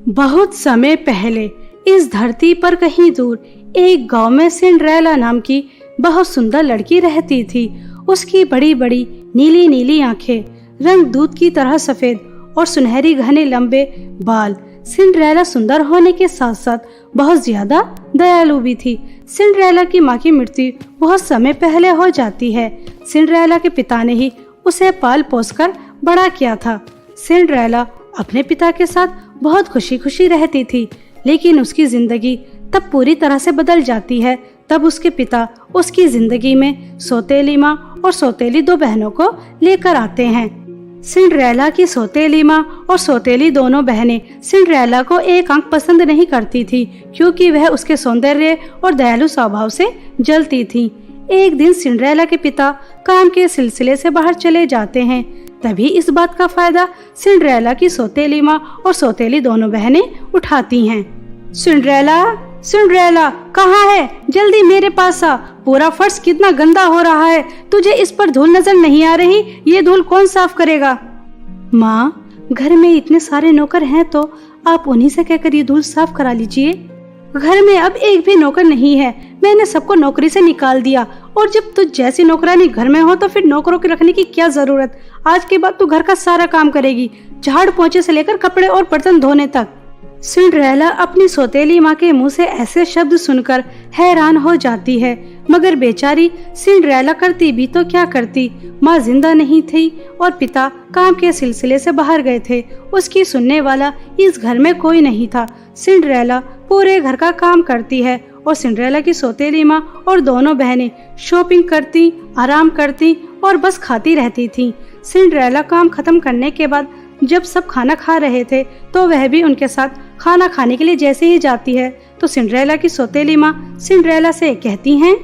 बहुत समय पहले इस धरती पर कहीं दूर एक गांव में सिंड्रेला नाम की बहुत सुंदर लड़की रहती थी। उसकी बड़ी बड़ी नीली नीली आंखें, रंग दूध की तरह सफेद और सुनहरी घने लंबे बाल। सिंड्रेला सुंदर होने के साथ साथ बहुत ज्यादा दयालु भी थी। सिंड्रेला की माँ की मृत्यु बहुत समय पहले हो जाती है। सिंड्रेला के पिता ने ही उसे पाल पोस कर बड़ा किया था। सिंड्रेला अपने पिता के साथ बहुत खुशी खुशी रहती थी, लेकिन उसकी जिंदगी तब पूरी तरह से बदल जाती है। तब उसके पिता उसकी जिंदगी में सौतेली माँ और सौतेली दो बहनों को लेकर आते हैं। सिंड्रेला की सौतेली माँ और सौतेली दोनों बहनें सिंड्रेला को एक आंख पसंद नहीं करती थी, क्योंकि वह उसके सौंदर्य और दयालु स्वभाव से जलती थी। एक दिन सिंड्रेला के पिता काम के सिलसिले से बाहर चले जाते हैं। तभी इस बात का फायदा सिंड्रेला की सौतेली माँ और सौतेली दोनों बहनें उठाती हैं। सिंड्रेला, सिंड्रेला कहाँ है? जल्दी मेरे पास आ। पूरा फर्श कितना गंदा हो रहा है। तुझे इस पर धूल नजर नहीं आ रही? ये धूल कौन साफ करेगा? माँ, घर में इतने सारे नौकर हैं तो आप उन्हीं से कहकर ये धूल साफ करा लीजिए। घर में अब एक भी नौकर नहीं है। मैंने सबको नौकरी से निकाल दिया, और जब तुझ जैसी नौकरानी घर में हो तो फिर नौकरों के रखने की क्या जरूरत। आज के बाद तू घर का सारा काम करेगी, झाड़ पोंछे से लेकर कपड़े और बर्तन धोने तक। सिंड्रेला अपनी सौतेली माँ के मुंह से ऐसे शब्द सुनकर हैरान हो जाती है, मगर बेचारी सिंड्रेला करती भी तो क्या करती। माँ जिंदा नहीं थी और पिता काम के सिलसिले से बाहर गए थे। उसकी सुनने वाला इस घर में कोई नहीं था। सिंड्रेला पूरे घर का काम करती है और सिंड्रेला की सौतेली माँ और दोनों बहनें शॉपिंग करती, आराम करती और बस खाती रहती थीं। सिंड्रेला काम खत्म करने के बाद जब सब खाना खा रहे थे तो वह भी उनके साथ खाना खाने के लिए जैसे ही जाती है तो सिंड्रेला की सौतेली माँ सिंड्रेला से कहती हैं,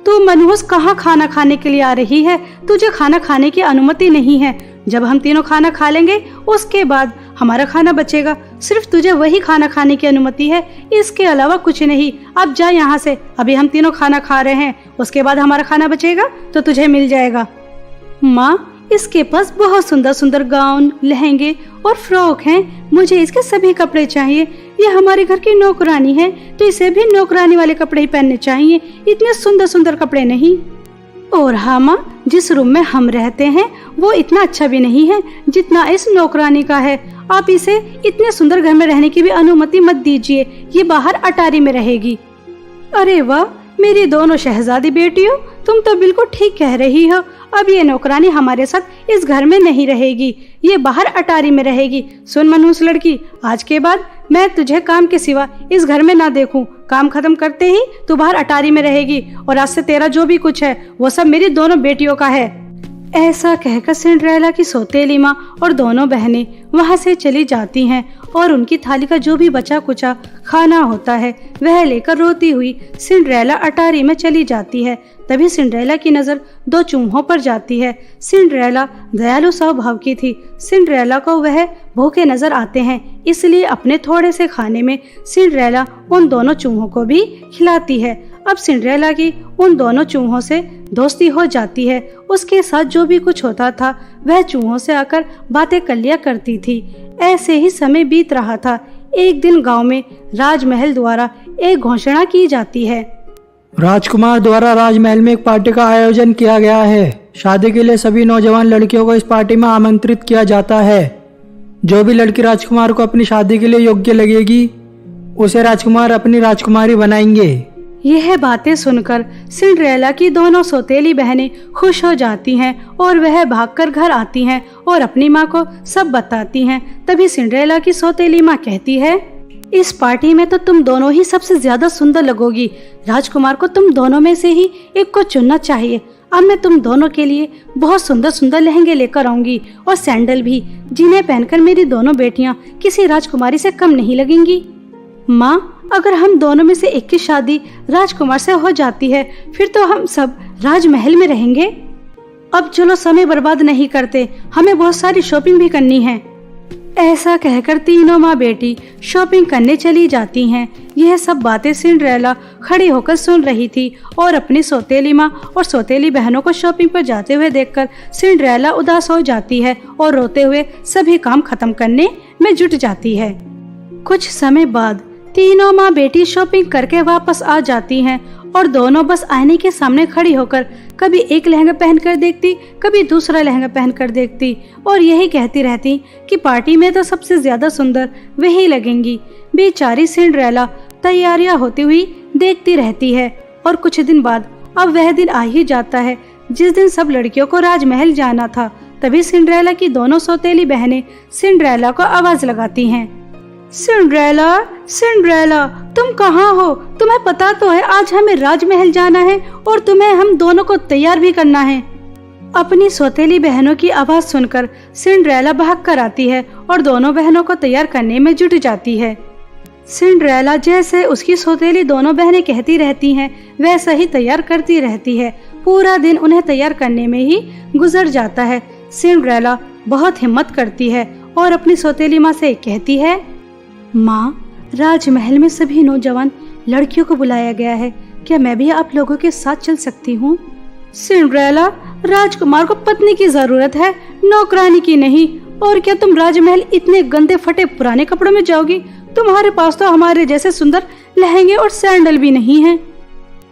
तू मनहूस कहाँ खाना खाने के लिए आ रही है? तुझे खाना खाने की अनुमति नहीं है। जब हम तीनों खाना खा लेंगे उसके बाद हमारा खाना बचेगा। सिर्फ तुझे वही खाना खाने की अनुमति है, इसके अलावा कुछ नहीं। अब जा यहाँ से। अभी हम तीनों खाना खा रहे हैं, उसके बाद हमारा खाना बचेगा तो तुझे मिल जाएगा। माँ, इसके पास बहुत सुंदर सुंदर गाउन, लहंगे और फ्रॉक हैं। मुझे इसके सभी कपड़े चाहिए। ये हमारे घर की नौकरानी है तो इसे भी नौकरानी वाले कपड़े ही पहनने चाहिए, इतने सुंदर सुंदर कपड़े नहीं। और हाँ माँ, जिस रूम में हम रहते हैं वो इतना अच्छा भी नहीं है जितना इस नौकरानी का है। आप इसे इतने सुंदर घर में रहने की भी अनुमति मत दीजिए, ये बाहर अटारी में रहेगी। अरे वाह मेरी दोनों शहजादी बेटियों, तुम तो बिल्कुल ठीक कह रही हो। अब ये नौकरानी हमारे साथ इस घर में नहीं रहेगी, ये बाहर अटारी में रहेगी। सुन मनहूस लड़की, आज के बाद मैं तुझे काम के सिवा इस घर में ना देखूं। काम खत्म करते ही तू बाहर अटारी में रहेगी, और आज से तेरा जो भी कुछ है वो सब मेरी दोनों बेटियों का है। ऐसा कहकर सिंड्रेला की सौतेली माँ और दोनों बहनें वहाँ से चली जाती हैं और उनकी थाली का जो भी बचा कुचा खाना होता है वह लेकर रोती हुई सिंड्रेला अटारी में चली जाती है। तभी सिंड्रेला की नज़र दो चूहों पर जाती है। सिंड्रेला दयालु स्वभाव की थी। सिंड्रेला को वह भूखे नजर आते हैं, इसलिए अपने थोड़े से खाने में सिंड्रेला उन दोनों चूहों को भी खिलाती है। अब सिंड्रेला की उन दोनों चूहों से दोस्ती हो जाती है। उसके साथ जो भी कुछ होता था वह चूहों से आकर बातें कर लिया करती थी। ऐसे ही समय बीत रहा था। एक दिन गांव में राजमहल द्वारा एक घोषणा की जाती है। राजकुमार द्वारा राजमहल में एक पार्टी का आयोजन किया गया है। शादी के लिए सभी नौजवान लड़कियों को इस पार्टी में आमंत्रित किया जाता है। जो भी लड़की राजकुमार को अपनी शादी के लिए योग्य लगेगी उसे राजकुमार अपनी राजकुमारी बनाएंगे। यह बातें सुनकर सिंड्रेला की दोनों सौतेली बहनें खुश हो जाती हैं और वह भागकर घर आती हैं और अपनी माँ को सब बताती हैं। तभी सिंड्रेला की सौतेली माँ कहती है, इस पार्टी में तो तुम दोनों ही सबसे ज्यादा सुंदर लगोगी। राजकुमार को तुम दोनों में से ही एक को चुनना चाहिए। अब मैं तुम दोनों के लिए बहुत सुंदर सुंदर लहंगे लेकर आऊंगी और सैंडल भी, जिन्हें पहनकर मेरी दोनों बेटियां किसी राजकुमारी से कम नहीं लगेंगी। माँ, अगर हम दोनों में से एक की शादी राजकुमार से हो जाती है फिर तो हम सब राजमहल में रहेंगे। अब चलो समय बर्बाद नहीं करते, हमें बहुत सारी शॉपिंग भी करनी है। ऐसा कहकर तीनों माँ बेटी शॉपिंग करने चली जाती हैं। यह सब बातें सिंड्रेला खड़ी होकर सुन रही थी और अपनी सौतेली माँ और सौतेली बहनों को शॉपिंग पर जाते हुए देखकर सिंड्रेला उदास हो जाती है और रोते हुए सभी काम खत्म करने में जुट जाती है। कुछ समय बाद तीनों माँ बेटी शॉपिंग करके वापस आ जाती हैं और दोनों बस आईने के सामने खड़ी होकर कभी एक लहंगा पहनकर देखती, कभी दूसरा लहंगा पहनकर देखती और यही कहती रहती कि पार्टी में तो सबसे ज्यादा सुंदर वही लगेंगी। बेचारी सिंड्रेला तैयारियां होती हुई देखती रहती है और कुछ दिन बाद अब वह दिन आ ही जाता है जिस दिन सब लड़कियों को राजमहल जाना था। तभी सिंड्रेला की दोनों सौतेली बहनें सिंड्रेला को आवाज लगाती हैं। सिंड्रेला, सिंड्रेला, तुम कहाँ हो? तुम्हें पता तो है आज हमें राजमहल जाना है और तुम्हें हम दोनों को तैयार भी करना है। अपनी सौतेली बहनों की आवाज सुनकर सिंड्रेला भाग कर आती है और दोनों बहनों को तैयार करने में जुट जाती है। सिंड्रेला जैसे उसकी सौतेली दोनों बहनें कहती रहती हैं वैसा ही तैयार करती रहती है। पूरा दिन उन्हें तैयार करने में ही गुजर जाता है। सिंड्रेला बहुत हिम्मत करती है और अपनी सौतेली माँ से कहती है, माँ, राजमहल में सभी नौजवान लड़कियों को बुलाया गया है, क्या मैं भी आप लोगों के साथ चल सकती हूँ? सिंड्रेला, राजकुमार को पत्नी की जरूरत है, नौकरानी की नहीं। और क्या तुम राजमहल इतने गंदे फटे पुराने कपड़ों में जाओगी? तुम्हारे पास तो हमारे जैसे सुंदर लहंगे और सैंडल भी नहीं हैं।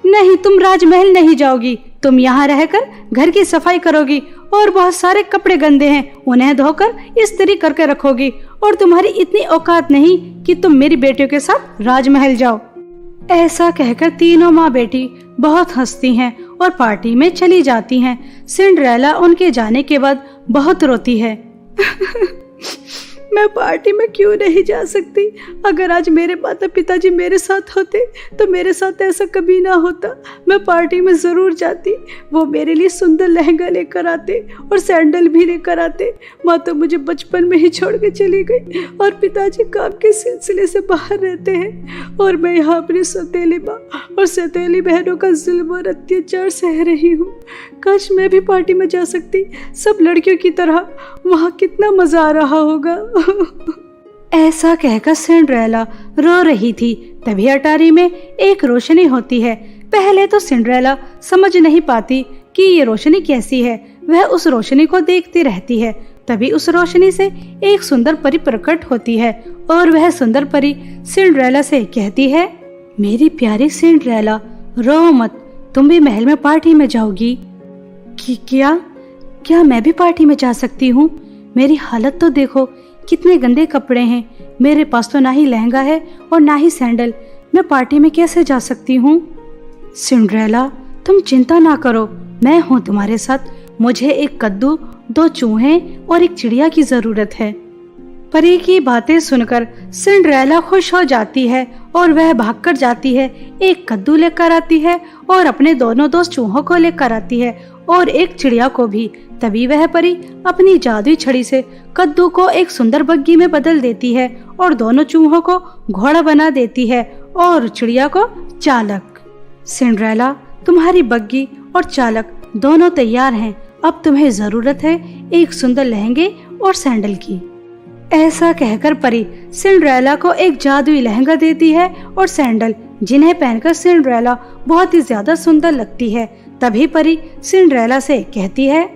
नहीं, तुम राजमहल नहीं जाओगी। तुम यहाँ रहकर घर की सफाई करोगी और बहुत सारे कपड़े गंदे हैं उन्हें धोकर इस्त्री करके रखोगी और तुम्हारी इतनी औकात नहीं कि तुम मेरी बेटियों के साथ राजमहल जाओ। ऐसा कहकर तीनों माँ बेटी बहुत हंसती हैं और पार्टी में चली जाती हैं। सिंड्रेला उनके जाने के बाद बहुत रोती है। मैं पार्टी में क्यों नहीं जा सकती? अगर आज मेरे माता पिताजी मेरे साथ होते तो मेरे साथ ऐसा कभी ना होता। मैं पार्टी में जरूर जाती। वो मेरे लिए सुंदर लहंगा लेकर आते और सैंडल भी लेकर आते। माँ तो मुझे बचपन में ही छोड़ के चली गई और पिताजी काम के सिलसिले से बाहर रहते हैं और मैं यहाँ अपनी सौतेली माँ और सौतेली बहनों का जुल्म और अत्याचार सह रही हूँ। काश मैं भी पार्टी में जा सकती, सब लड़कियों की तरह। वहाँ कितना मजा आ रहा होगा। ऐसा कहकर सिंड्रेला रो रही थी। तभी अटारी में एक रोशनी होती है। पहले तो सिंड्रेला समझ नहीं पाती कि ये रोशनी कैसी है। वह उस रोशनी को देखती रहती है। तभी उस रोशनी से एक सुंदर परी प्रकट होती है और वह सुंदर परी सिंड्रेला से कहती है, मेरी प्यारी सिंड्रेला, रो मत, तुम भी महल में पार्टी में जाओगी। क्या मैं भी पार्टी में जा सकती हूँ? मेरी हालत तो देखो, कितने गंदे कपड़े हैं। मेरे पास तो ना ही लहंगा है और ना ही सैंडल। मैं पार्टी में कैसे जा सकती हूँ? सिंड्रेला, तुम चिंता ना करो, मैं हूँ तुम्हारे साथ। मुझे एक कद्दू, 2 चूहे और एक चिड़िया की जरूरत है। परी की बातें सुनकर सिंड्रेला खुश हो जाती है और वह भागकर जाती है। एक कद्दू लेकर आती है और अपने दोनों दोस्त चूहों को लेकर आती है और एक चिड़िया को भी। तभी वह परी अपनी जादुई छड़ी से कद्दू को एक सुंदर बग्गी में बदल देती है और दोनों चूहों को घोड़ा बना देती है और चिड़िया को चालक। सिंड्रेला, तुम्हारी बग्गी और चालक दोनों तैयार हैं। अब तुम्हें जरूरत है एक सुंदर लहंगे और सैंडल की। ऐसा कहकर परी सिंड्रेला को एक जादुई लहंगा देती है और सैंडल, जिन्हें पहनकर सिंड्रेला बहुत ही ज्यादा सुंदर लगती है। तभी परी सिंड्रेला से कहती है,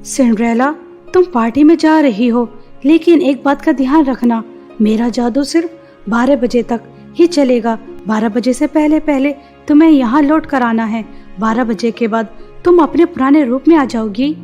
सिंड्रेला, तुम पार्टी में जा रही हो, लेकिन एक बात का ध्यान रखना, मेरा जादू सिर्फ 12 बजे तक ही चलेगा। 12 बजे से पहले पहले तुम्हें यहाँ लौट कर आना है। 12 बजे के बाद तुम अपने पुराने रूप में आ जाओगी।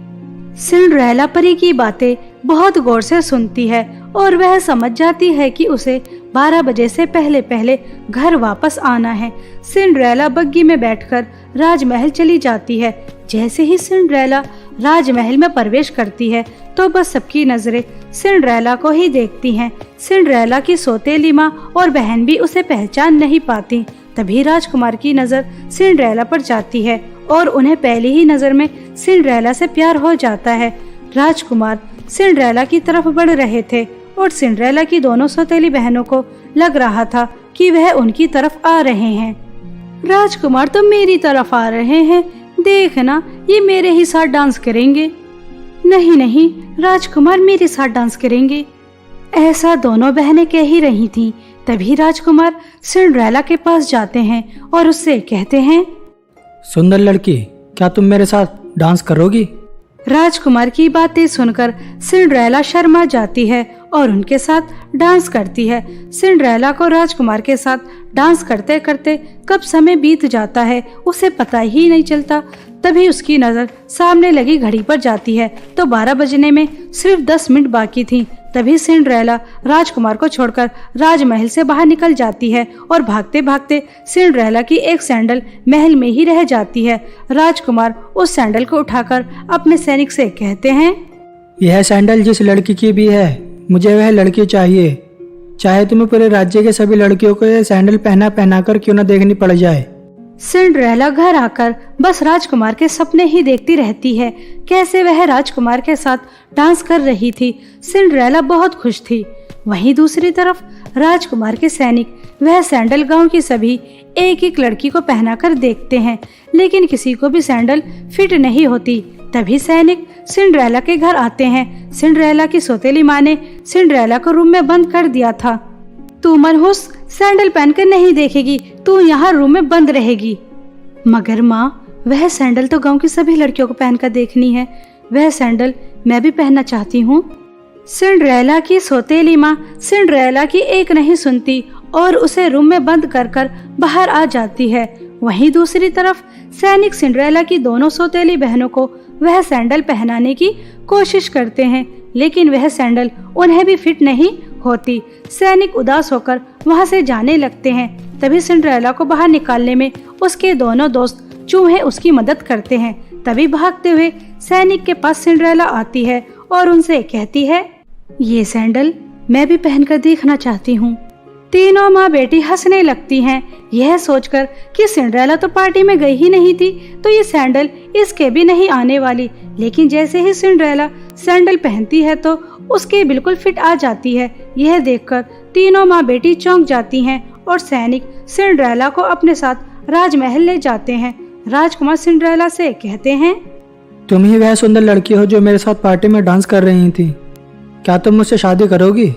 सिंड्रेला परी की बातें बहुत गौर से सुनती है और वह समझ जाती है कि उसे 12 बजे से पहले पहले घर वापस आना है। सिंड्रेला बग्गी में बैठकर राजमहल चली जाती है। जैसे ही सिंड्रेला राजमहल में प्रवेश करती है तो बस सबकी नजरें सिंड्रेला को ही देखती हैं। सिंड्रेला की सौतेली माँ और बहन भी उसे पहचान नहीं पाती। तभी राजकुमार की नजर सिंड्रेला पर जाती है और उन्हें पहली ही नजर में सिंड्रेला से प्यार हो जाता है। राजकुमार सिंड्रेला की तरफ बढ़ रहे थे और सिंड्रेला की दोनों सौतेली बहनों को लग रहा था कि वह उनकी तरफ आ रहे हैं। राजकुमार तो मेरी तरफ आ रहे हैं, देखना ये मेरे ही साथ डांस करेंगे। नहीं नहीं, राजकुमार मेरे साथ डांस करेंगे। ऐसा दोनों बहनें कह ही रही थीं। तभी राजकुमार सिंड्रेला के पास जाते हैं और उससे कहते हैं, सुंदर लड़की, क्या तुम मेरे साथ डांस करोगी? राजकुमार की बातें सुनकर सिंड्रेला शर्मा जाती है और उनके साथ डांस करती है। सिंड्रेला को राजकुमार के साथ डांस करते करते कब समय बीत जाता है उसे पता ही नहीं चलता। तभी उसकी नजर सामने लगी घड़ी पर जाती है तो 12 बजने में सिर्फ 10 मिनट बाकी थी। तभी सिंड्रेला राजकुमार को छोड़कर राजमहल से बाहर निकल जाती है और भागते भागते सिंड्रेला की एक सैंडल महल में ही रह जाती है। राजकुमार उस सैंडल को उठाकर अपने सैनिक से कहते हैं, यह सैंडल जिस लड़की की भी है, मुझे वह लड़की चाहिए, चाहे तुम्हें पूरे राज्य के सभी लड़कियों को यह सैंडल पहना पहना कर क्यों न देखनी पड़ जाए। सिंड्रेला घर आकर बस राजकुमार के सपने ही देखती रहती है, कैसे वह राजकुमार के साथ डांस कर रही थी। सिंड्रेला बहुत खुश थी। वहीं दूसरी तरफ राजकुमार के सैनिक वह सैंडल गांव की सभी एक एक लड़की को पहनाकर देखते हैं, लेकिन किसी को भी सैंडल फिट नहीं होती। तभी सैनिक सिंड्रेला के घर आते हैं। सिंड्रेला की सौतेली माँ ने सिंड्रेला को रूम में बंद कर दिया था। तू मनहूस सैंडल पहनकर नहीं देखेगी, तू यहाँ रूम में बंद रहेगी। मगर माँ, वह सैंडल तो गांव की सभी लड़कियों को पहनकर देखनी है, वह सैंडल मैं भी पहनना चाहती हूँ। सिंड्रेला की सौतेली माँ सिंड्रेला की एक नहीं सुनती और उसे रूम में बंद कर बाहर आ जाती है। वहीं दूसरी तरफ सैनिक सिंड्रेला की दोनों सौतेली बहनों को वह सैंडल पहनाने की कोशिश करते हैं, लेकिन वह सैंडल उन्हें भी फिट नहीं होती। सैनिक उदास होकर वहां से जाने लगते हैं। तभी सिंड्रेला को बाहर निकालने में उसके दोनों दोस्त चूहे उसकी मदद करते हैं। तभी भागते हुए सैनिक के पास सिंड्रेला आती है और उनसे कहती है, ये सैंडल मैं भी पहनकर देखना चाहती हूँ। तीनों माँ बेटी हंसने लगती हैं, यह सोचकर कि सिंड्रेला तो पार्टी में गई ही नहीं थी तो ये सैंडल इसके भी नहीं आने वाली। लेकिन जैसे ही सिंड्रेला सैंडल पहनती है तो उसके बिल्कुल फिट आ जाती है। यह देखकर तीनों माँ बेटी चौंक जाती हैं और सैनिक सिंड्रेला को अपने साथ राजमहल ले जाते हैं। राजकुमार सिंड्रेला से कहते हैं, तुम ही वह सुंदर लड़की हो जो मेरे साथ पार्टी में डांस कर रही थी। क्या तुम मुझसे शादी करोगी?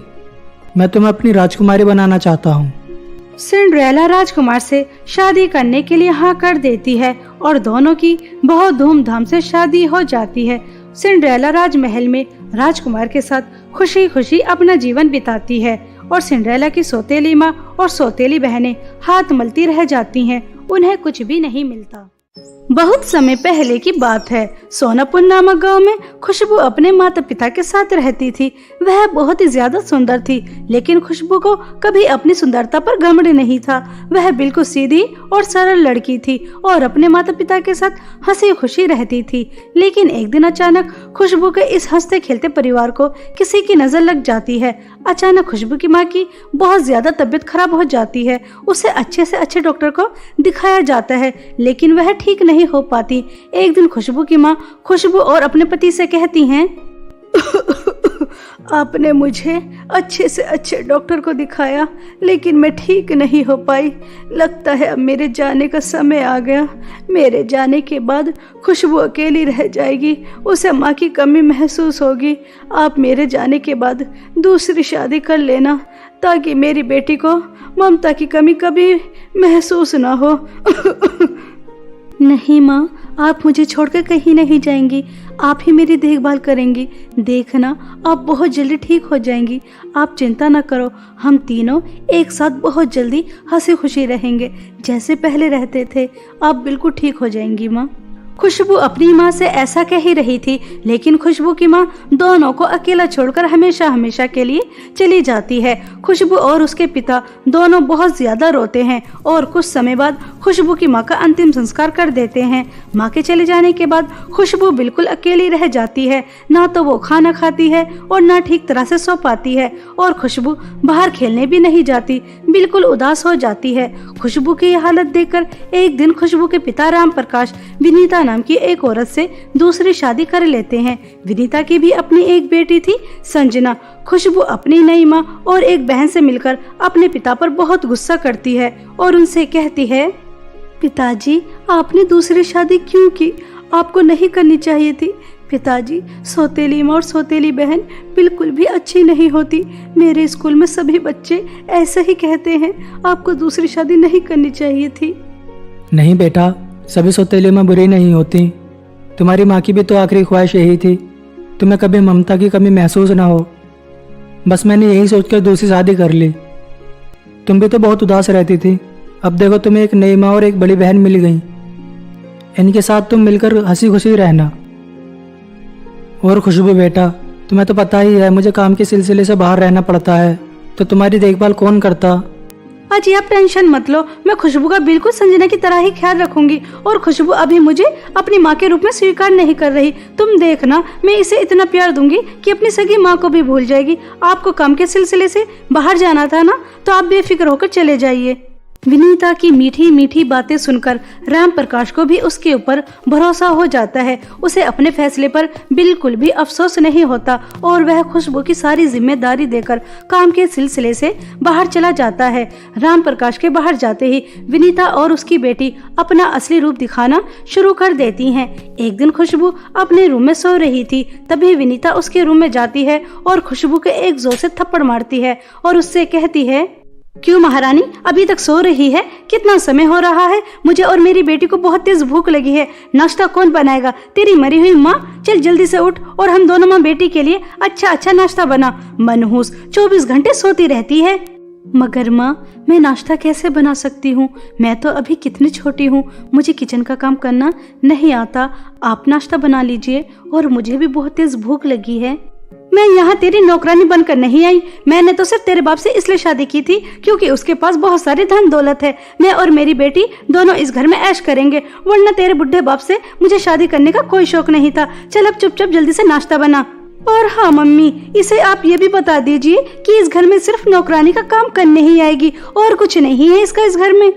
मैं तुम्हें अपनी राजकुमारी बनाना चाहता हूँ। सिंड्रेला राजकुमार से शादी करने के लिए हाँ कर देती है और दोनों की बहुत धूमधाम से शादी हो जाती है। सिंड्रेला राजमहल में राजकुमार के साथ खुशी खुशी अपना जीवन बिताती है और सिंड्रेला की सौतेली माँ और सौतेली बहनें हाथ मलती रह जाती हैं, उन्हें कुछ भी नहीं मिलता। बहुत समय पहले की बात है। सोनापुर नामक गांव में खुशबू अपने माता पिता के साथ रहती थी। वह बहुत ही ज्यादा सुंदर थी, लेकिन खुशबू को कभी अपनी सुंदरता पर घमंड नहीं था। वह बिल्कुल सीधी और सरल लड़की थी और अपने माता पिता के साथ हंसी खुशी रहती थी। लेकिन एक दिन अचानक खुशबू के इस हंसते खेलते परिवार को किसी की नजर लग जाती है। अचानक खुशबू की माँ की बहुत ज्यादा तबीयत खराब हो जाती है। उसे अच्छे से अच्छे डॉक्टर को दिखाया जाता है, लेकिन वह ठीक नहीं हो पाती। एक दिन खुशबू की माँ खुशबू और अपने पति से कहती हैं, आपने मुझे अच्छे से अच्छे डॉक्टर को दिखाया, लेकिन मैं ठीक नहीं हो पाई। लगता है अब मेरे जाने का समय आ गया। मेरे जाने के बाद खुशबू अकेली रह जाएगी, उसे माँ की कमी महसूस होगी। आप मेरे जाने के बाद दूसरी शादी कर लेना, ताकि मेरी बेटी को ममता की कमी कभी महसूस ना हो। नहीं माँ, आप मुझे छोड़कर कहीं नहीं जाएंगी। आप ही मेरी देखभाल करेंगी। देखना, आप बहुत जल्दी ठीक हो जाएंगी। आप चिंता न करो, हम तीनों एक साथ बहुत जल्दी हंसी खुशी रहेंगे, जैसे पहले रहते थे। आप बिल्कुल ठीक हो जाएंगी माँ। खुशबू अपनी माँ से ऐसा कह ही रही थी, लेकिन खुशबू की माँ दोनों को अकेला छोड़कर हमेशा हमेशा के लिए चली जाती है। खुशबू और उसके पिता दोनों बहुत ज्यादा रोते हैं और कुछ समय बाद खुशबू की माँ का अंतिम संस्कार कर देते हैं। माँ के चले जाने के बाद खुशबू बिल्कुल अकेली रह जाती है। ना तो वो खाना खाती है और ना ठीक तरह से सो पाती है, और खुशबू बाहर खेलने भी नहीं जाती, बिल्कुल उदास हो जाती है। खुशबू की यह हालत देखकर एक दिन खुशबू के पिता राम प्रकाश विनीता नाम की एक औरत से दूसरी शादी कर लेते हैं। विनीता की भी अपनी एक बेटी थी, संजना। खुशबू अपनी नई माँ और एक बहन से मिलकर अपने पिता पर बहुत गुस्सा करती है और उनसे कहती है, पिताजी, आपने दूसरी शादी क्यों की? आपको नहीं करनी चाहिए थी। पिताजी, सौतेली माँ और सौतेली बहन बिल्कुल भी अच्छी नहीं होती। मेरे स्कूल में सभी बच्चे ऐसे ही कहते हैं। आपको दूसरी शादी नहीं करनी चाहिए थी। नहीं बेटा, सभी सौतेली माँ बुरी नहीं होती। तुम्हारी माँ की भी तो आखिरी ख्वाहिश यही थी, तुम्हें कभी ममता की कमी महसूस ना हो। बस मैंने यही सोचकर दूसरी शादी कर ली। तुम भी तो बहुत उदास रहती थी, अब देखो तुम्हें एक नई माँ और एक बड़ी बहन मिल गई। इनके साथ तुम मिलकर हंसी खुशी रहना। और खुशबू बेटा, तुम्हें तो पता ही है मुझे काम के सिलसिले से बाहर रहना पड़ता है, तो तुम्हारी देखभाल कौन करता। अजी आप टेंशन मत लो, मैं खुशबू का बिल्कुल संजना की तरह ही ख्याल रखूंगी। और खुशबू अभी मुझे अपनी माँ के रूप में स्वीकार नहीं कर रही। तुम देखना, मैं इसे इतना प्यार दूंगी कि अपनी सगी माँ को भी भूल जाएगी। आपको काम के सिलसिले से बाहर जाना था ना, तो आप बेफिक्र होकर चले जाइए। विनीता की मीठी मीठी बातें सुनकर राम प्रकाश को भी उसके ऊपर भरोसा हो जाता है। उसे अपने फैसले पर बिल्कुल भी अफसोस नहीं होता और वह खुशबू की सारी जिम्मेदारी देकर काम के सिलसिले से बाहर चला जाता है। राम प्रकाश के बाहर जाते ही विनीता और उसकी बेटी अपना असली रूप दिखाना शुरू कर देती हैं। एक दिन खुशबू अपने रूम में सो रही थी, तभी विनीता उसके रूम में जाती है और खुशबू के एक जोर से थप्पड़ मारती है और उससे कहती है, क्यों महारानी अभी तक सो रही है? कितना समय हो रहा है? मुझे और मेरी बेटी को बहुत तेज भूख लगी है। नाश्ता कौन बनाएगा? तेरी मरी हुई माँ। चल जल्दी से उठ और हम दोनों माँ बेटी के लिए अच्छा अच्छा नाश्ता बना। मनहूस 24 घंटे सोती रहती है। मगर माँ, मैं नाश्ता कैसे बना सकती हूँ? मैं तो अभी कितनी छोटी हूँ, मुझे किचन का काम करना नहीं आता। आप नाश्ता बना लीजिए और मुझे भी बहुत तेज भूख लगी है। मैं यहाँ तेरी नौकरानी बनकर नहीं आई। मैंने तो सिर्फ तेरे बाप से इसलिए शादी की थी क्योंकि उसके पास बहुत सारी धन दौलत है। मैं और मेरी बेटी दोनों इस घर में ऐश करेंगे, वरना तेरे बुढ़े बाप से मुझे शादी करने का कोई शौक नहीं था। चल अब चुपचाप जल्दी से नाश्ता बना। और हाँ मम्मी, इसे आप ये भी बता दीजिए कि इस घर में सिर्फ नौकरानी का काम करने ही आएगी और कुछ नहीं है इसका इस घर में।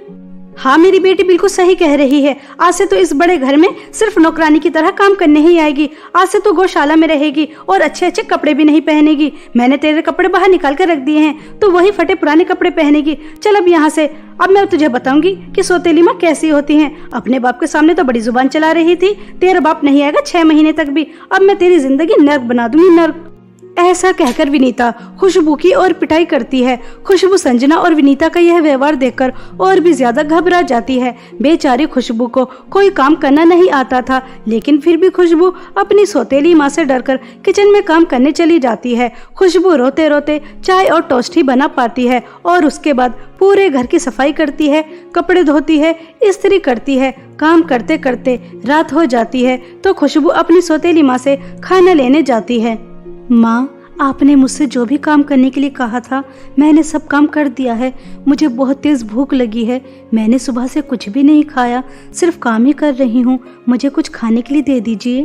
हाँ मेरी बेटी बिल्कुल सही कह रही है। आज से तो इस बड़े घर में सिर्फ नौकरानी की तरह काम करने ही आएगी। आज से तो गौशाला में रहेगी और अच्छे अच्छे कपड़े भी नहीं पहनेगी। मैंने तेरे कपड़े बाहर निकाल कर रख दिए हैं, तो वही फटे पुराने कपड़े पहनेगी। चल अब यहाँ से। अब मैं तुझे बताऊंगी कि सौतेली माँ कैसी होती हैं। अपने बाप के सामने तो बड़ी जुबान चला रही थी, तेरा बाप नहीं आएगा 6 महीने तक भी। अब मैं तेरी जिंदगी नर्क बना दूंगी, नर्क। ऐसा कहकर विनीता खुशबू की और पिटाई करती है। खुशबू संजना और विनीता का यह व्यवहार देखकर और भी ज्यादा घबरा जाती है। बेचारी खुशबू को कोई काम करना नहीं आता था, लेकिन फिर भी खुशबू अपनी सौतेली माँ से डरकर किचन में काम करने चली जाती है। खुशबू रोते रोते चाय और टोस्ट ही बना पाती है और उसके बाद पूरे घर की सफाई करती है, कपड़े धोती है, इस्त्री करती है। काम करते करते रात हो जाती है तो खुशबू अपनी सौतेली माँ से खाना लेने जाती है। माँ, आपने मुझसे जो भी काम करने के लिए कहा था मैंने सब काम कर दिया है। मुझे बहुत तेज भूख लगी है। मैंने सुबह से कुछ भी नहीं खाया, सिर्फ काम ही कर रही हूँ। मुझे कुछ खाने के लिए दे दीजिए।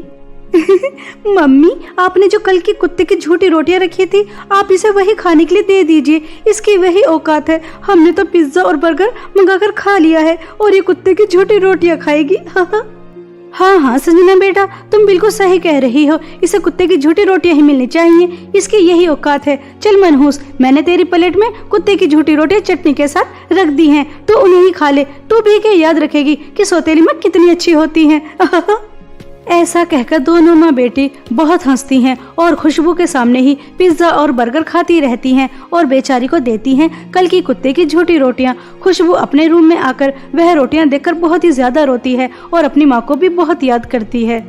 मम्मी, आपने जो कल की कुत्ते की झूठी रोटियां रखी थी, आप इसे वही खाने के लिए दे दीजिए। इसकी वही औकात है। हमने तो पिज्जा और बर्गर मंगाकर खा लिया है और ये कुत्ते की झूठी रोटियां खाएगी। हाँ हाँ संजना बेटा, तुम बिल्कुल सही कह रही हो। इसे कुत्ते की झूठी रोटियां ही मिलनी चाहिए, इसकी यही औकात है। चल मनहूस, मैंने तेरी प्लेट में कुत्ते की झूठी रोटियां चटनी के साथ रख दी हैं, तो उन्हें ही खा ले। तू भी क्या याद रखेगी कि सौतेली माँ कितनी अच्छी होती हैं। ऐसा कहकर दोनों माँ बेटी बहुत हंसती हैं और खुशबू के सामने ही पिज्जा और बर्गर खाती रहती हैं और बेचारी को देती हैं कल की कुत्ते की झूठी रोटियां। खुशबू अपने रूम में आकर वह रोटियां देखकर बहुत ही ज्यादा रोती है और अपनी माँ को भी बहुत याद करती है।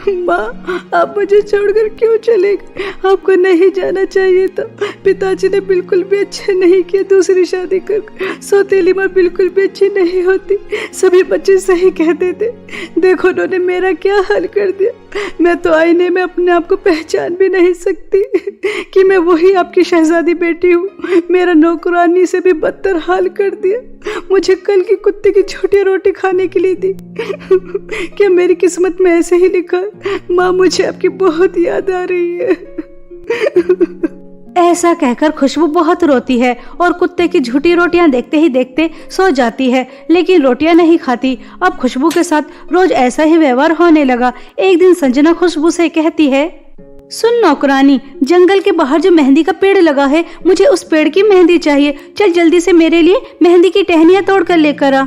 माँ, आप मुझे छोड़कर क्यों चले गए? आपको नहीं जाना चाहिए था। पिताजी ने बिल्कुल भी अच्छे नहीं किया दूसरी शादी कर। सौतेली माँ बिल्कुल भी अच्छी नहीं होती। सभी बच्चे सही कहते थे। देखो उन्होंने मेरा क्या हाल कर दिया। मैं तो आईने में अपने आप को पहचान भी नहीं सकती कि मैं वही आपकी शहजादी बेटी हूँ। मेरा नौकरानी से भी बदतर हाल कर दिया। मुझे कल की कुत्ते की छोटी रोटी खाने के लिए दी। क्या मेरी किस्मत में ऐसे ही लिखा? माँ, मुझे आपकी बहुत याद आ रही है। ऐसा कहकर खुशबू बहुत रोती है और कुत्ते की झूठी रोटियां देखते ही देखते सो जाती है, लेकिन रोटियां नहीं खाती। अब खुशबू के साथ रोज ऐसा ही व्यवहार होने लगा। एक दिन संजना खुशबू से कहती है, सुन नौकरानी, जंगल के बाहर जो मेहंदी का पेड़ लगा है, मुझे उस पेड़ की मेहंदी चाहिए। चल जल्दी से मेरे लिए मेहंदी की टहनियां तोड़ कर लेकर आ।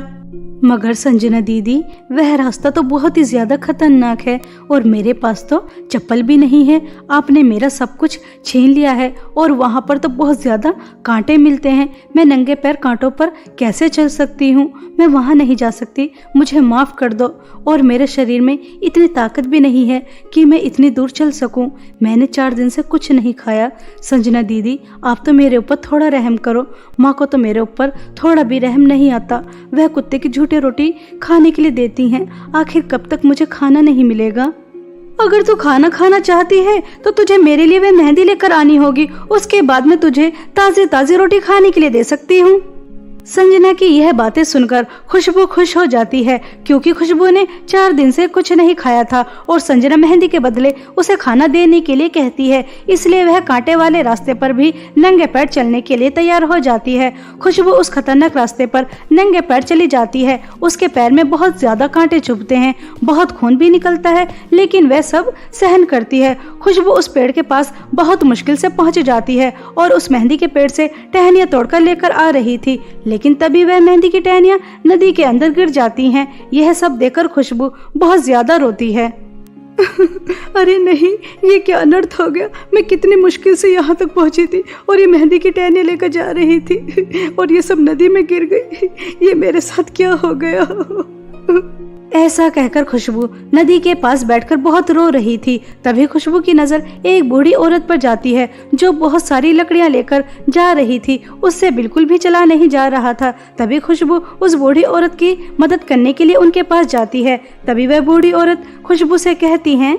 मगर संजना दीदी, वह रास्ता तो बहुत ही ज्यादा खतरनाक है और मेरे पास तो चप्पल भी नहीं है। आपने मेरा सब कुछ छीन लिया है और वहाँ पर तो बहुत ज्यादा कांटे मिलते हैं। मैं नंगे पैर कांटों पर कैसे चल सकती हूँ? मैं वहाँ नहीं जा सकती, मुझे माफ कर दो। और मेरे शरीर में इतनी ताकत भी नहीं है कि मैं इतनी दूर चल सकूं। मैंने 4 दिन से कुछ नहीं खाया। संजना दीदी, आप तो मेरे ऊपर थोड़ा रहम करो। माँ को तो मेरे ऊपर थोड़ा भी रहम नहीं आता। वह कुत्ते की झूठी रोटी खाने के लिए देती हैं। आखिर कब तक मुझे खाना नहीं मिलेगा? अगर तू खाना खाना चाहती है तो तुझे मेरे लिए वह मेहंदी लेकर आनी होगी। उसके बाद मैं तुझे ताज़ी ताज़ी रोटी खाने के लिए दे सकती हूँ। संजना की यह बातें सुनकर खुशबू खुश हो जाती है, क्योंकि खुशबू ने 4 दिन से कुछ नहीं खाया था और संजना मेहंदी के बदले उसे खाना देने के लिए कहती है। इसलिए वह कांटे वाले रास्ते पर भी नंगे पैर चलने के लिए तैयार हो जाती है। खुशबू उस खतरनाक रास्ते पर नंगे पैर चली जाती है। उसके पैर में बहुत ज्यादा कांटे चुभते हैं, बहुत खून भी निकलता है, लेकिन वह सब सहन करती है। खुशबू उस पेड़ के पास बहुत मुश्किल से पहुंच जाती है और उस मेहंदी के पेड़ से टहनियां तोड़कर लेकर आ रही थी, लेकिन तभी वह मेहंदी की टहनियां नदी के अंदर गिर जाती हैं। यह सब देखकर खुशबू बहुत ज्यादा रोती है। अरे नहीं, ये क्या अनर्थ हो गया। मैं कितनी मुश्किल से यहाँ तक पहुँची थी और ये मेहंदी की टहनियां लेकर जा रही थी और ये सब नदी में गिर गई। ये मेरे साथ क्या हो गया? ऐसा कहकर खुशबू नदी के पास बैठकर बहुत रो रही थी। तभी खुशबू की नजर एक बूढ़ी औरत पर जाती है जो बहुत सारी लकड़ियां लेकर जा रही थी। उससे बिल्कुल भी चला नहीं जा रहा था। तभी खुशबू उस बूढ़ी औरत की मदद करने के लिए उनके पास जाती है। तभी वह बूढ़ी औरत खुशबू से कहती है,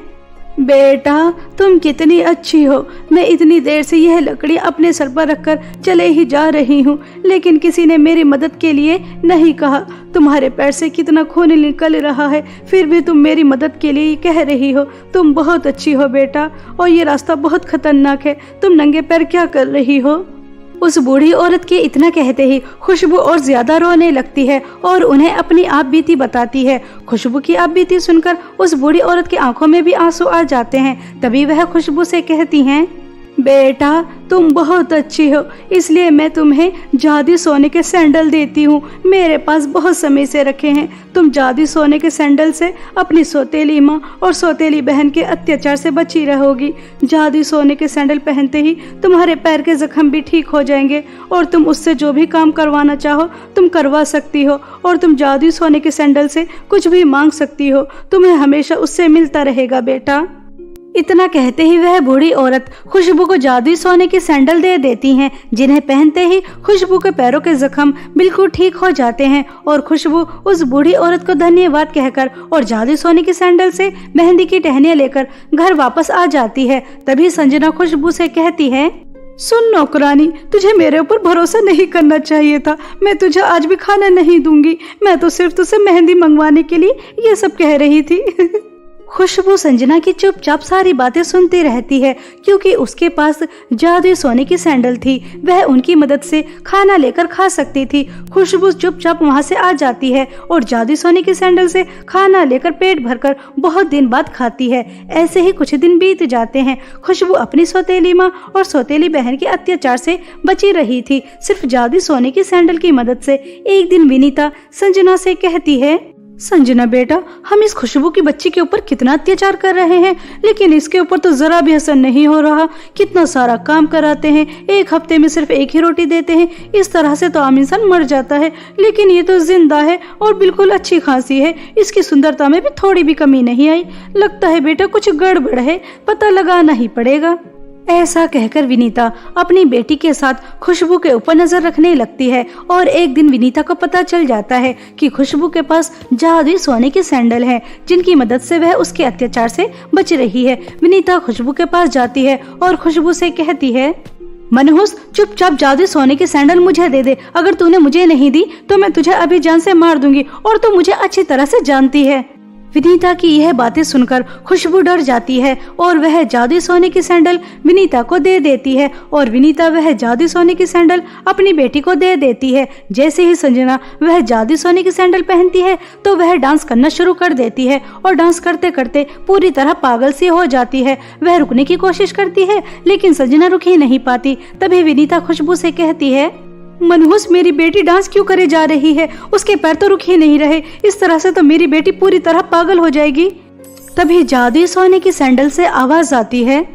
बेटा तुम कितनी अच्छी हो। मैं इतनी देर से यह लकड़ी अपने सर पर रखकर चले ही जा रही हूँ, लेकिन किसी ने मेरी मदद के लिए नहीं कहा। तुम्हारे पैर से कितना खून निकल रहा है, फिर भी तुम मेरी मदद के लिए कह रही हो। तुम बहुत अच्छी हो बेटा, और ये रास्ता बहुत खतरनाक है। तुम नंगे पैर क्या कर रही हो? उस बूढ़ी औरत के इतना कहते ही खुशबू और ज्यादा रोने लगती है और उन्हें अपनी आप बीती बताती है। खुशबू की आप बीती सुनकर उस बूढ़ी औरत की आंखों में भी आंसू आ जाते हैं। तभी वह खुशबू से कहती हैं, बेटा तुम बहुत अच्छी हो, इसलिए मैं तुम्हें जादू सोने के सैंडल देती हूँ। मेरे पास बहुत समय से रखे हैं। तुम जादू सोने के सैंडल से अपनी सौतेली माँ और सौतेली बहन के अत्याचार से बची रहोगी। जादू सोने के सैंडल पहनते ही तुम्हारे पैर के जख्म भी ठीक हो जाएंगे और तुम उससे जो भी काम करवाना चाहो तुम करवा सकती हो। और तुम जादू सोने के सैंडल से कुछ भी मांग सकती हो, तुम्हें हमेशा उससे मिलता रहेगा बेटा। इतना कहते ही वह बूढ़ी औरत खुशबू को जादुई सोने के सैंडल दे देती हैं, जिन्हें पहनते ही खुशबू के पैरों के जख्म बिल्कुल ठीक हो जाते हैं। और खुशबू उस बूढ़ी औरत को धन्यवाद कहकर और जादुई सोने के सैंडल से मेहंदी की टहनियां लेकर घर वापस आ जाती है। तभी संजना खुशबू से कहती है, सुन नौकरानी, तुझे मेरे ऊपर भरोसा नहीं करना चाहिए था। मैं तुझे आज भी खाना नहीं दूंगी। मैं तो सिर्फ तुझसे मेहंदी मंगवाने के लिए ये सब कह रही थी। खुशबू संजना की चुपचाप सारी बातें सुनती रहती है, क्योंकि उसके पास जादुई सोने की सैंडल थी। वह उनकी मदद से खाना लेकर खा सकती थी। खुशबू चुपचाप वहां से आ जाती है और जादुई सोने की सैंडल से खाना लेकर पेट भरकर बहुत दिन बाद खाती है। ऐसे ही कुछ दिन बीत जाते हैं। खुशबू अपनी सौतेली माँ और सौतेली बहन के अत्याचार से बची रही थी, सिर्फ जादुई सोने की सैंडल की मदद से। एक दिन विनीता संजना से कहती है, संजना बेटा, हम इस खुशबू की बच्ची के ऊपर कितना अत्याचार कर रहे हैं, लेकिन इसके ऊपर तो जरा भी असर नहीं हो रहा। कितना सारा काम कराते हैं, 1 हफ्ते में सिर्फ 1 ही रोटी देते हैं। इस तरह से तो आम इंसान मर जाता है, लेकिन ये तो जिंदा है और बिल्कुल अच्छी खासी है। इसकी सुंदरता में भी थोड़ी भी कमी नहीं आई। लगता है बेटा कुछ गड़बड़ है, पता लगाना ही पड़ेगा। ऐसा कहकर विनीता अपनी बेटी के साथ खुशबू के ऊपर नजर रखने लगती है। और एक दिन विनीता को पता चल जाता है कि खुशबू के पास जादुई सोने के सैंडल हैं, जिनकी मदद से वह उसके अत्याचार से बच रही है। विनीता खुशबू के पास जाती है और खुशबू से कहती है, मनहूस, चुपचाप जादुई सोने के सैंडल मुझे दे दे। अगर तूने मुझे नहीं दी तो मैं तुझे अभी जान से मार दूंगी, और तू मुझे अच्छी तरह से जानती है। विनीता की यह बातें सुनकर खुशबू डर जाती है और वह जादुई सोने की सैंडल विनीता को दे देती है। और विनीता वह जादुई सोने की सैंडल अपनी बेटी को दे देती है। जैसे ही संजना वह जादुई सोने की सैंडल पहनती है तो वह डांस करना शुरू कर देती है और डांस करते करते पूरी तरह पागल सी हो जाती है। वह रुकने की कोशिश करती है, लेकिन संजना रुक ही नहीं पाती। तभी विनीता खुशबू से कहती है, मनहूस, मेरी बेटी डांस क्यों करे जा रही है? उसके पैर तो रुक ही नहीं रहे। इस तरह से तो मेरी बेटी पूरी तरह पागल हो जाएगी। तभी जादुई सोने की सैंडल से आवाज आती है,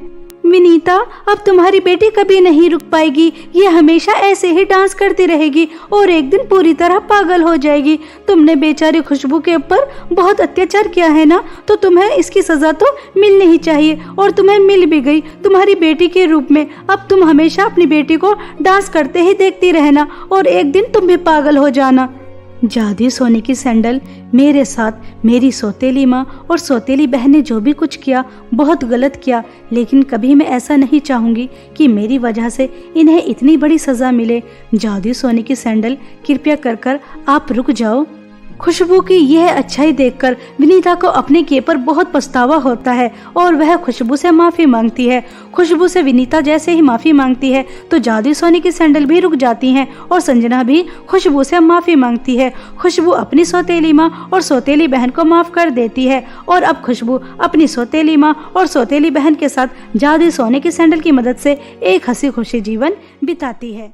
विनीता, अब तुम्हारी बेटी कभी नहीं रुक पाएगी। ये हमेशा ऐसे ही डांस करती रहेगी और एक दिन पूरी तरह पागल हो जाएगी। तुमने बेचारी खुशबू के ऊपर बहुत अत्याचार किया है ना, तो तुम्हें इसकी सजा तो मिलनी ही चाहिए, और तुम्हें मिल भी गई तुम्हारी बेटी के रूप में। अब तुम हमेशा अपनी बेटी को डांस करते ही देखती रहना और एक दिन तुम भी पागल हो जाना। जादुई सोने की सैंडल, मेरे साथ मेरी सौतेली माँ और सौतेली बहन ने जो भी कुछ किया बहुत गलत किया, लेकिन कभी मैं ऐसा नहीं चाहूँगी कि मेरी वजह से इन्हें इतनी बड़ी सज़ा मिले। जादुई सोने की सैंडल, कृपया कर आप रुक जाओ। खुशबू की यह अच्छाई देखकर विनीता को अपने किए पर बहुत पछतावा होता है और वह खुशबू से माफ़ी मांगती है। खुशबू से विनीता जैसे ही माफ़ी मांगती है तो जादुई सोने की सैंडल भी रुक जाती हैं और संजना भी खुशबू से माफ़ी मांगती है। खुशबू अपनी सौतेली माँ और सौतेली बहन को माफ़ कर देती है और अब खुशबू अपनी सौतेली माँ और सौतेली बहन के साथ जादुई सोने की सैंडल की मदद से एक हंसी खुशी जीवन बिताती है।